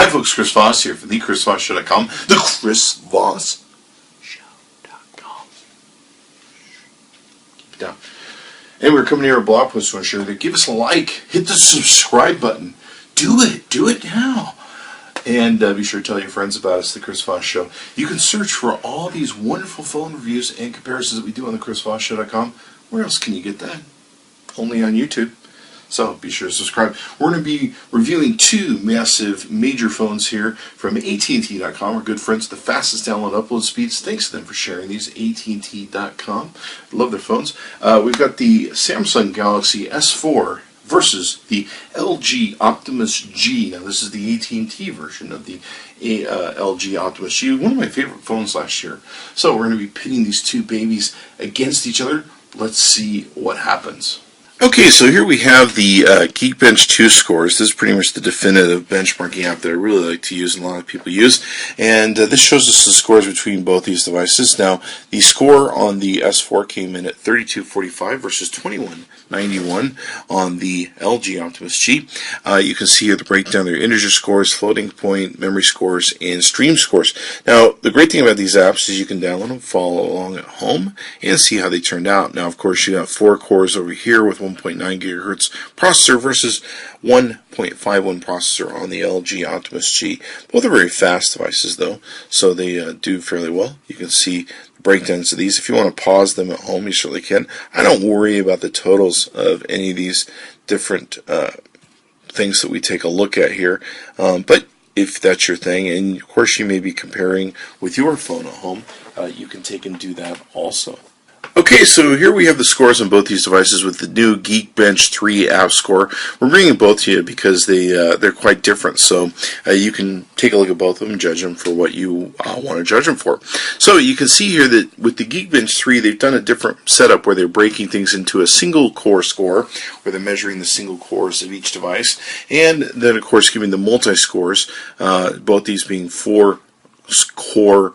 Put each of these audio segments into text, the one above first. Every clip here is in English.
Hi folks, Chris Voss here for the ChrisVossShow.com, the Chris Voss Show.com. Keep it down. And we're coming here a blog post to share that. Give us a like, hit the subscribe button. Do it now. And be sure to tell your friends about us, the Chris Voss Show. You can search for all these wonderful phone reviews and comparisons that we do on the ChrisVossShow.com. Where else can you get that? Only on YouTube. So be sure to subscribe. We're going to be reviewing two massive major phones here from AT&T.com. Our good friends, the fastest download upload speeds. Thanks to them for sharing these. AT&T.com. Love their phones. We've got the Samsung Galaxy S4 versus the LG Optimus G. Now this is the AT&T version of the LG Optimus G. One of my favorite phones last year. So we're going to be pitting these two babies against each other. Let's see what happens. Okay, so here we have the Geekbench 2 scores. This is pretty much the definitive benchmarking app that I really like to use and a lot of people use. And this shows us the scores between both these devices. Now, the score on the S4 came in at 3245 versus 2191 on the LG Optimus G. You can see here the breakdown of their integer scores, floating point, memory scores, and stream scores. Now, the great thing about these apps is you can download them, follow along at home, and see how they turned out. Now, of course, you have 4 cores over here with 1.9 gigahertz processor versus 1.51 processor on the LG Optimus G. Both are very fast devices though, so they do fairly well. You can see the breakdowns of these. If you want to pause them at home, you certainly can. I don't worry about the totals of any of these different things that we take a look at here, but if that's your thing, and of course you may be comparing with your phone at home, you can take and do that also. Okay, so here we have the scores on both these devices with the new Geekbench 3 app score. We're bringing both to you because they're quite different, so you can take a look at both of them and judge them for what you want to judge them for. So you can see here that with the Geekbench 3, they've done a different setup where they're breaking things into a single core score, where they're measuring the single cores of each device, and then of course giving the multi-scores, both these being 4 core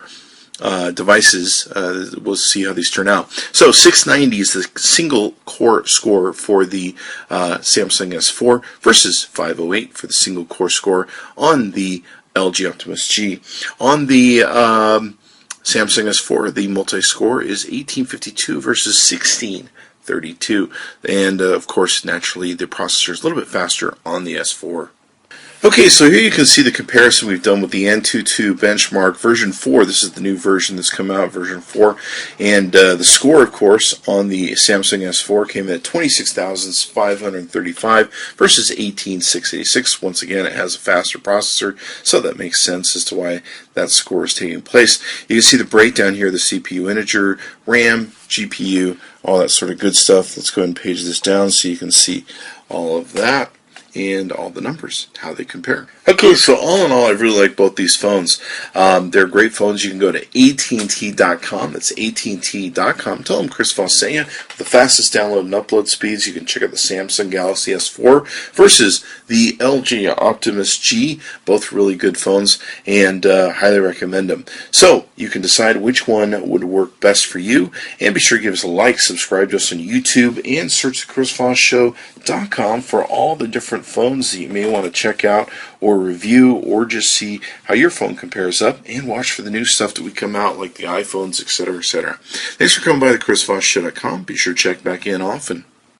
devices. We'll see how these turn out. So 690 is the single core score for the Samsung S4 versus 508 for the single core score on the LG Optimus G. On the Samsung S4, the multi-score is 1852 versus 1632. And of course, naturally, the processor is a little bit faster on the S4. Okay, so here you can see the comparison we've done with the AT&T benchmark version 4. This is the new version that's come out, version 4. And the score, of course, on the Samsung S4 came in at 26,535 versus 18,686. Once again, it has a faster processor, so that makes sense as to why that score is taking place. You can see the breakdown here, the CPU integer, RAM, GPU, all that sort of good stuff. Let's go ahead and page this down so you can see all of that and all the numbers, how they compare. Okay, so all in all, I really like both these phones. They're great phones. You can go to AT&T.com. That's AT&T.com. Tell them Chris Voss sent you. With the fastest download and upload speeds, you can check out the Samsung Galaxy S4 versus the LG Optimus G. Both really good phones, and highly recommend them. So you can decide which one would work best for you, and be sure to give us a like, subscribe to us on YouTube, and search the ChrisVossShow.com for all the different phones that you may want to check out or review, or just see how your phone compares up, and watch for the new stuff that we come out, like the iPhones, etc., etc. Thanks for coming by the ChrisVossShow.com. Be sure to check back in often.